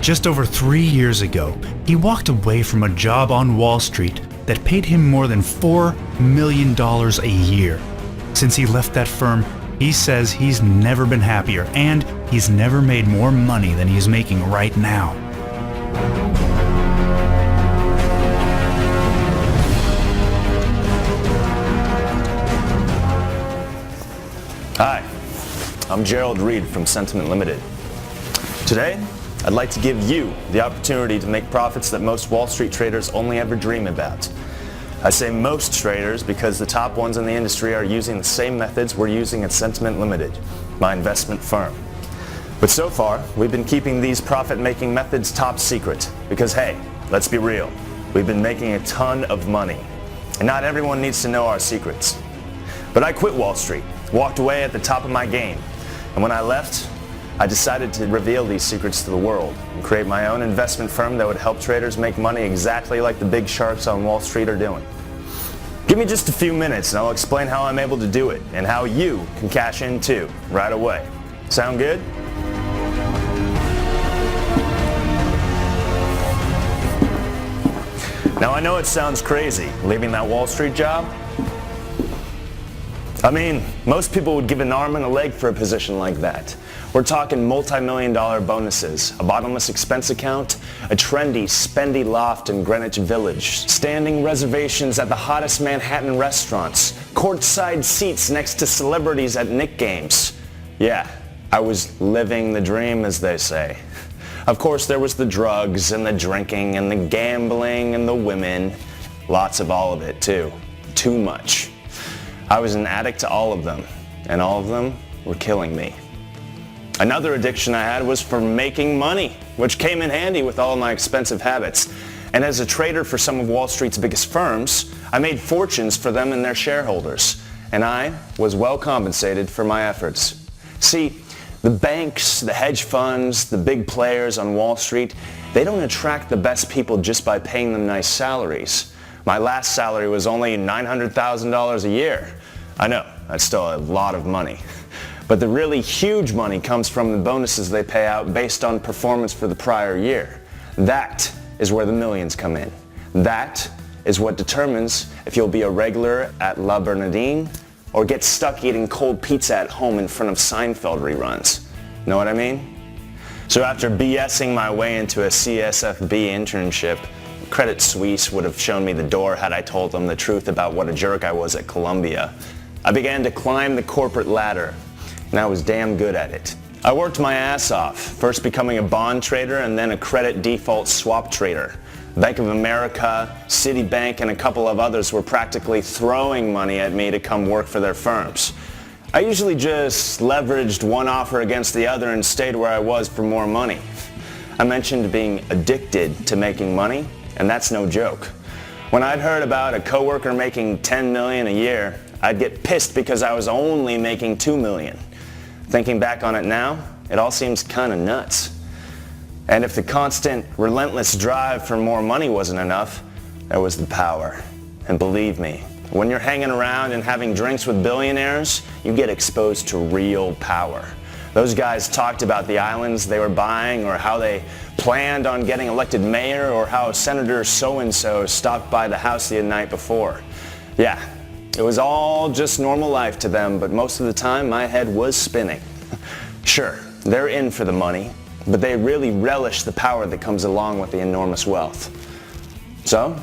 Just over 3 years ago, he walked away from a job on Wall Street that paid him more than $4 million a year. Since he left that firm, he says he's never been happier and he's never made more money than he's making right now. Hi, I'm Gerald Reed from Sentiment Limited. Today, I'd like to give you the opportunity to make profits that most Wall Street traders only ever dream about. I say most traders because the top ones in the industry are using the same methods we're using at Sentiment Limited, my investment firm. But so far, we've been keeping these profit-making methods top secret because, hey, let's be real, we've been making a ton of money. And not everyone needs to know our secrets. But I quit Wall Street, walked away at the top of my game, and when I left, I decided to reveal these secrets to the world and create my own investment firm that would help traders make money exactly like the big sharks on Wall Street are doing. Give me just a few minutes and I'll explain how I'm able to do it and how you can cash in too, right away. Sound good? Now I know it sounds crazy, leaving that Wall Street job. I mean, most people would give an arm and a leg for a position like that. We're talking multi-million-dollar bonuses, a bottomless expense account, a trendy, spendy loft in Greenwich Village, standing reservations at the hottest Manhattan restaurants, courtside seats next to celebrities at Knicks games. Yeah, I was living the dream, as they say. Of course, there was the drugs and the drinking and the gambling and the women. Lots of all of it, too. Too much. I was an addict to all of them, and all of them were killing me. Another addiction I had was for making money, which came in handy with all of my expensive habits. And as a trader for some of Wall Street's biggest firms, I made fortunes for them and their shareholders. And I was well compensated for my efforts. See, the banks, the hedge funds, the big players on Wall Street, they don't attract the best people just by paying them nice salaries. My last salary was only $900,000 a year. I know, that's still a lot of money. But the really huge money comes from the bonuses they pay out based on performance for the prior year. That is where the millions come in. That is what determines if you'll be a regular at La Bernardine or get stuck eating cold pizza at home in front of Seinfeld reruns. Know what I mean? So after BSing my way into a CSFB internship, Credit Suisse would have shown me the door had I told them the truth about what a jerk I was at Columbia. I began to climb the corporate ladder, and I was damn good at it. I worked my ass off, first becoming a bond trader and then a credit default swap trader. Bank of America, Citibank, and a couple of others were practically throwing money at me to come work for their firms. I usually just leveraged one offer against the other and stayed where I was for more money. I mentioned being addicted to making money, and that's no joke. When I'd heard about a coworker making $10 million a year, I'd get pissed because I was only making $2 million. Thinking back on it now, it all seems kind of nuts. And if the constant, relentless drive for more money wasn't enough, there was the power. And believe me, when you're hanging around and having drinks with billionaires, you get exposed to real power. Those guys talked about the islands they were buying or how they planned on getting elected mayor or how Senator so-and-so stopped by the house the night before. Yeah, it was all just normal life to them, but most of the time my head was spinning. Sure, they're in for the money, but they really relish the power that comes along with the enormous wealth. So,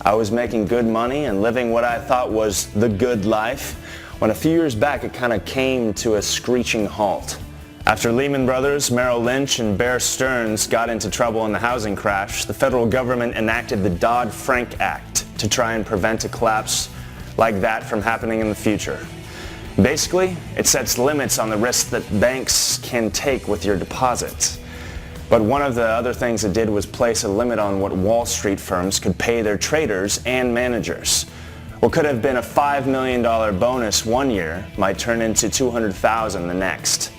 I was making good money and living what I thought was the good life, when a few years back it kind of came to a screeching halt. After Lehman Brothers, Merrill Lynch, and Bear Stearns got into trouble in the housing crash, the federal government enacted the Dodd-Frank Act to try and prevent a collapse like that from happening in the future. Basically, it sets limits on the risk that banks can take with your deposits. But one of the other things it did was place a limit on what Wall Street firms could pay their traders and managers. What could have been a $5 million bonus one year might turn into $200,000 the next.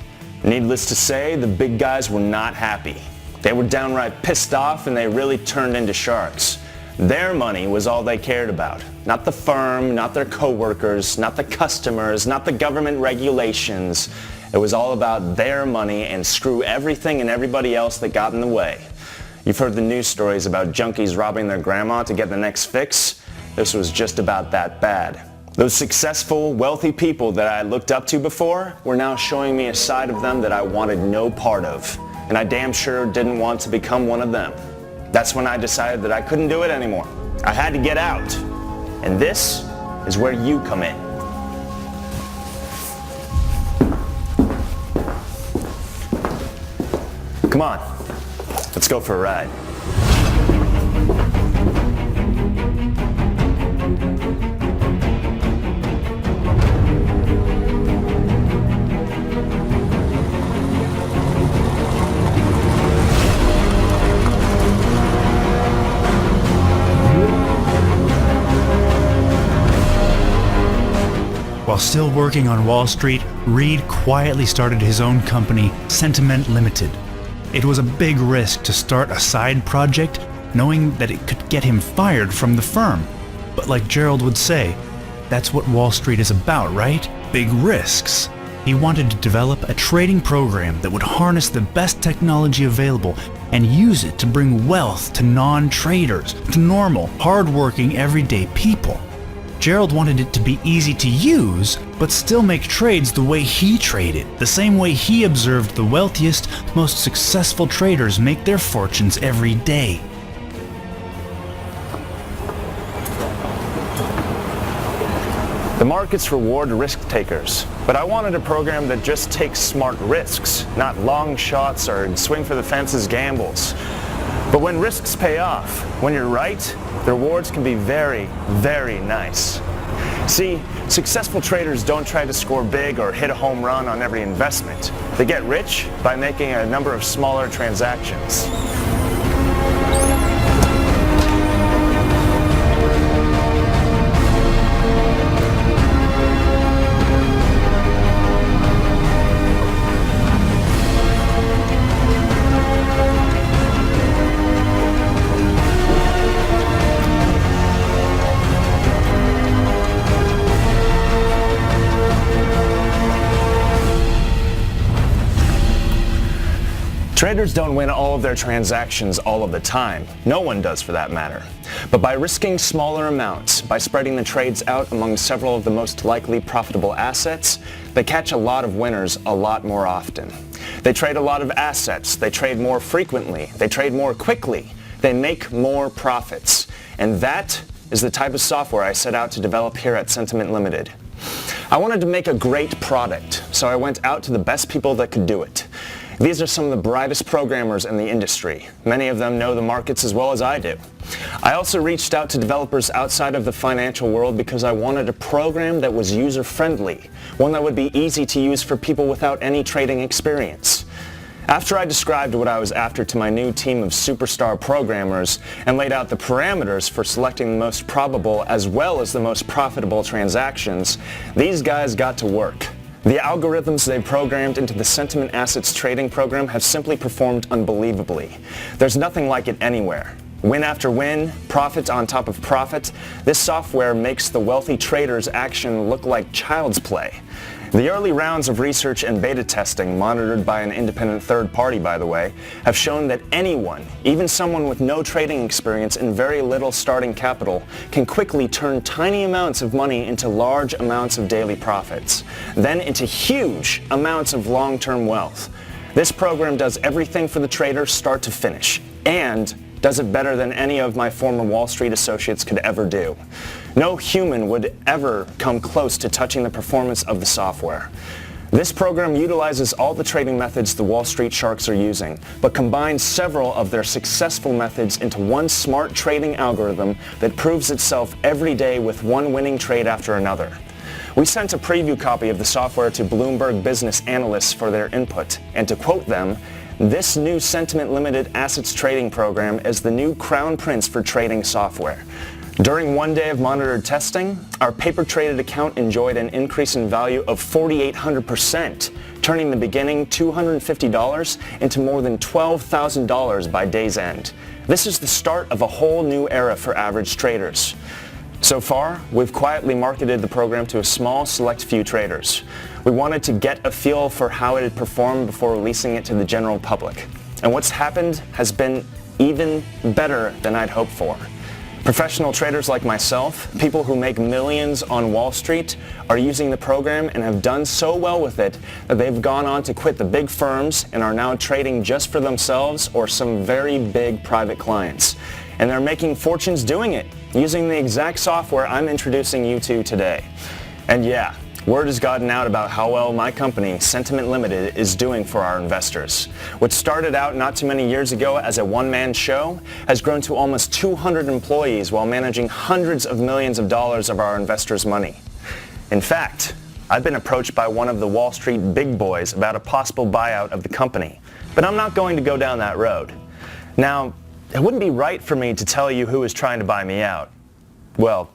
Needless to say, the big guys were not happy. They were downright pissed off and they really turned into sharks. Their money was all they cared about. Not the firm, not their coworkers, not the customers, not the government regulations. It was all about their money and screw everything and everybody else that got in the way. You've heard the news stories about junkies robbing their grandma to get the next fix. This was just about that bad. Those successful, wealthy people that I looked up to before were now showing me a side of them that I wanted no part of, and I damn sure didn't want to become one of them. That's when I decided that I couldn't do it anymore. I had to get out, and this is where you come in. Come on, let's go for a ride. While still working on Wall Street, Reed quietly started his own company, Sentiment Limited. It was a big risk to start a side project, knowing that it could get him fired from the firm. But like Gerald would say, that's what Wall Street is about, right? Big risks. He wanted to develop a trading program that would harness the best technology available and use it to bring wealth to non-traders, to normal, hard-working, everyday people. Gerald wanted it to be easy to use, but still make trades the way he traded, the same way he observed the wealthiest, most successful traders make their fortunes every day. The markets reward risk takers, but I wanted a program that just takes smart risks, not long shots or swing for the fences gambles. But when risks pay off, when you're right, the rewards can be very, very nice. See, successful traders don't try to score big or hit a home run on every investment. They get rich by making a number of smaller transactions. Traders don't win all of their transactions all of the time. No one does for that matter. But by risking smaller amounts, by spreading the trades out among several of the most likely profitable assets, they catch a lot of winners a lot more often. They trade a lot of assets, they trade more frequently, they trade more quickly, they make more profits. And that is the type of software I set out to develop here at Sentiment Limited. I wanted to make a great product, so I went out to the best people that could do it. These are some of the brightest programmers in the industry. Many of them know the markets as well as I do. I also reached out to developers outside of the financial world because I wanted a program that was user-friendly, one that would be easy to use for people without any trading experience. After I described what I was after to my new team of superstar programmers and laid out the parameters for selecting the most probable as well as the most profitable transactions, these guys got to work. The algorithms they programmed into the Sentiment Assets trading program have simply performed unbelievably. There's nothing like it anywhere. Win after win, profit on top of profit, this software makes the wealthy traders' action look like child's play. The early rounds of research and beta testing, monitored by an independent third party by the way, have shown that anyone, even someone with no trading experience and very little starting capital, can quickly turn tiny amounts of money into large amounts of daily profits, then into huge amounts of long-term wealth. This program does everything for the trader start to finish, and does it better than any of my former Wall Street associates could ever do. No human would ever come close to touching the performance of the software. This program utilizes all the trading methods the Wall Street sharks are using, but combines several of their successful methods into one smart trading algorithm that proves itself every day with one winning trade after another. We sent a preview copy of the software to Bloomberg business analysts for their input, and to quote them, "This new Sentiment Limited Assets trading program is the new crown prince for trading software." During one day of monitored testing, our paper-traded account enjoyed an increase in value of 4,800%, turning the beginning $250 into more than $12,000 by day's end. This is the start of a whole new era for average traders. So far, we've quietly marketed the program to a small, select few traders. We wanted to get a feel for how it had performed before releasing it to the general public. And what's happened has been even better than I'd hoped for. Professional traders like myself, people who make millions on Wall Street, are using the program and have done so well with it that they've gone on to quit the big firms and are now trading just for themselves or some very big private clients. And they're making fortunes doing it, using the exact software I'm introducing you to today. And yeah, word has gotten out about how well my company, Sentiment Limited, is doing for our investors. What started out not too many years ago as a one-man show has grown to almost 200 employees while managing hundreds of millions of dollars of our investors' money. In fact, I've been approached by one of the Wall Street big boys about a possible buyout of the company, but I'm not going to go down that road. Now, it wouldn't be right for me to tell you who is trying to buy me out. Well,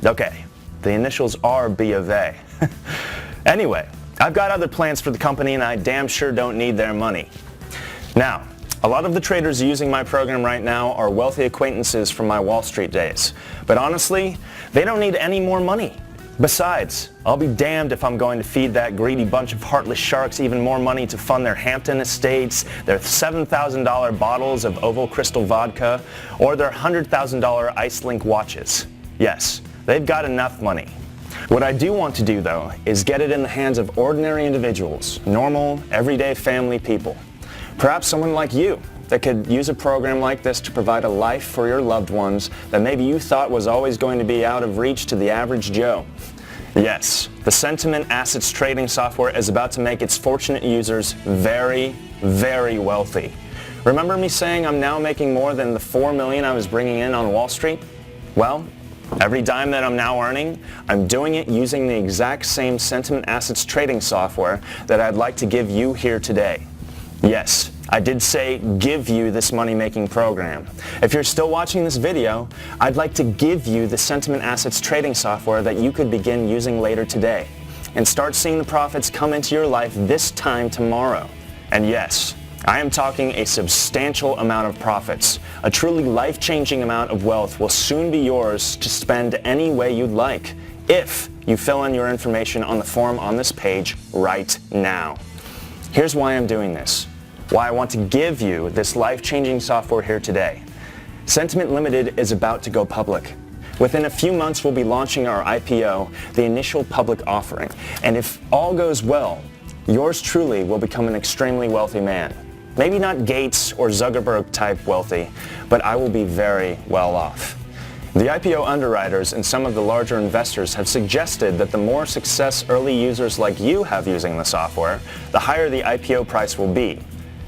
okay, the initials are B of A. Anyway, I've got other plans for the company and I damn sure don't need their money. Now, a lot of the traders using my program right now are wealthy acquaintances from my Wall Street days. But honestly, they don't need any more money. Besides, I'll be damned if I'm going to feed that greedy bunch of heartless sharks even more money to fund their Hampton estates, their $7,000 bottles of Oval Crystal vodka, or their $100,000 Icelink watches. Yes, they've got enough money. What I do want to do, though, is get it in the hands of ordinary individuals, normal, everyday family people. Perhaps someone like you that could use a program like this to provide a life for your loved ones that maybe you thought was always going to be out of reach to the average Joe. Yes, the Sentiment Assets trading software is about to make its fortunate users very, very wealthy. Remember me saying I'm now making more than the $4 million I was bringing in on Wall Street? Well, every dime that I'm now earning, I'm doing it using the exact same Sentiment Assets trading software that I'd like to give you here today. Yes, I did say give you this money-making program. If you're still watching this video, I'd like to give you the Sentiment Assets trading software that you could begin using later today and start seeing the profits come into your life this time tomorrow. And yes, I am talking a substantial amount of profits. A truly life-changing amount of wealth will soon be yours to spend any way you'd like if you fill in your information on the form on this page right now. Here's why I'm doing this. Why I want to give you this life-changing software here today. Sentiment Limited is about to go public. Within a few months, we'll be launching our IPO, the initial public offering. And if all goes well, yours truly will become an extremely wealthy man. Maybe not Gates or Zuckerberg type wealthy, but I will be very well off. The IPO underwriters and some of the larger investors have suggested that the more success early users like you have using the software, the higher the IPO price will be.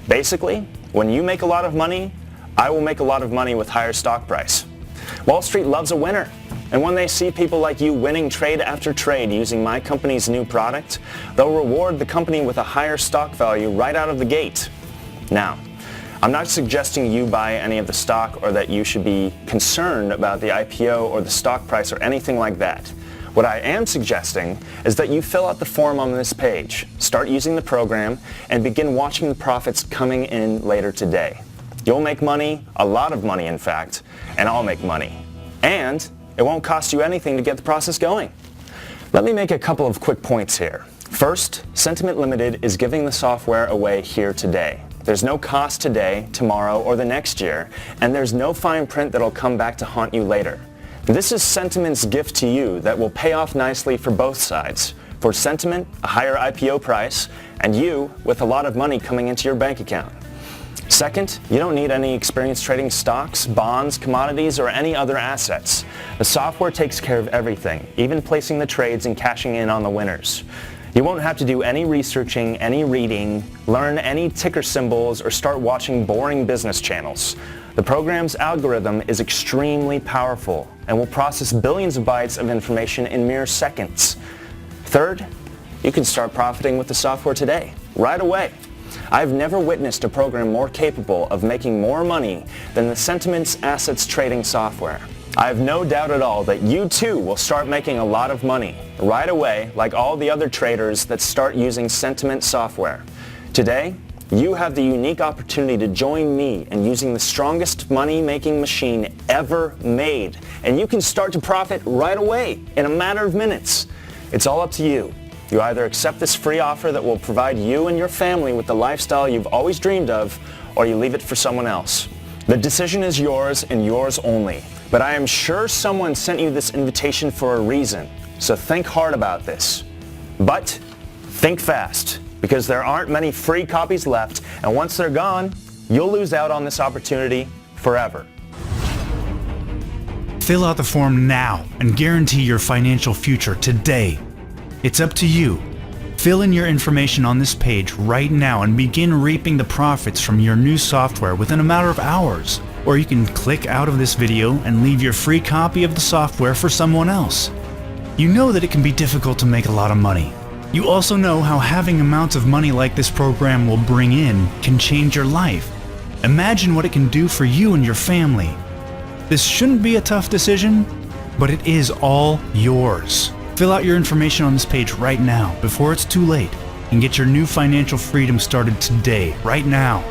Basically, when you make a lot of money, I will make a lot of money with higher stock price. Wall Street loves a winner, and when they see people like you winning trade after trade using my company's new product, they'll reward the company with a higher stock value right out of the gate. Now, I'm not suggesting you buy any of the stock or that you should be concerned about the IPO or the stock price or anything like that. What I am suggesting is that you fill out the form on this page, start using the program, and begin watching the profits coming in later today. You'll make money, a lot of money in fact, and I'll make money. And it won't cost you anything to get the process going. Let me make a couple of quick points here. First, Sentiment Limited is giving the software away here today. There's no cost today, tomorrow, or the next year, and there's no fine print that'll come back to haunt you later. This is Sentiment's gift to you that will pay off nicely for both sides. For Sentiment, a higher IPO price, and you with a lot of money coming into your bank account. Second, you don't need any experience trading stocks, bonds, commodities, or any other assets. The software takes care of everything, even placing the trades and cashing in on the winners. You won't have to do any researching, any reading, learn any ticker symbols, or start watching boring business channels. The program's algorithm is extremely powerful and will process billions of bytes of information in mere seconds. Third, you can start profiting with the software today, right away. I've never witnessed a program more capable of making more money than the Sentiment's Assets trading software. I have no doubt at all that you too will start making a lot of money right away, like all the other traders that start using Sentiment software. Today, you have the unique opportunity to join me in using the strongest money-making machine ever made, and you can start to profit right away in a matter of minutes. It's all up to you. You either accept this free offer that will provide you and your family with the lifestyle you've always dreamed of, or you leave it for someone else. The decision is yours and yours only. But I am sure someone sent you this invitation for a reason, so think hard about this. But think fast, because there aren't many free copies left, and once they're gone, you'll lose out on this opportunity forever. Fill out the form now and guarantee your financial future today. It's up to you. Fill in your information on this page right now and begin reaping the profits from your new software within a matter of hours. Or you can click out of this video and leave your free copy of the software for someone else. You know that it can be difficult to make a lot of money. You also know how having amounts of money like this program will bring in can change your life. Imagine what it can do for you and your family. This shouldn't be a tough decision, but it is all yours. Fill out your information on this page right now before it's too late and get your new financial freedom started today, right now.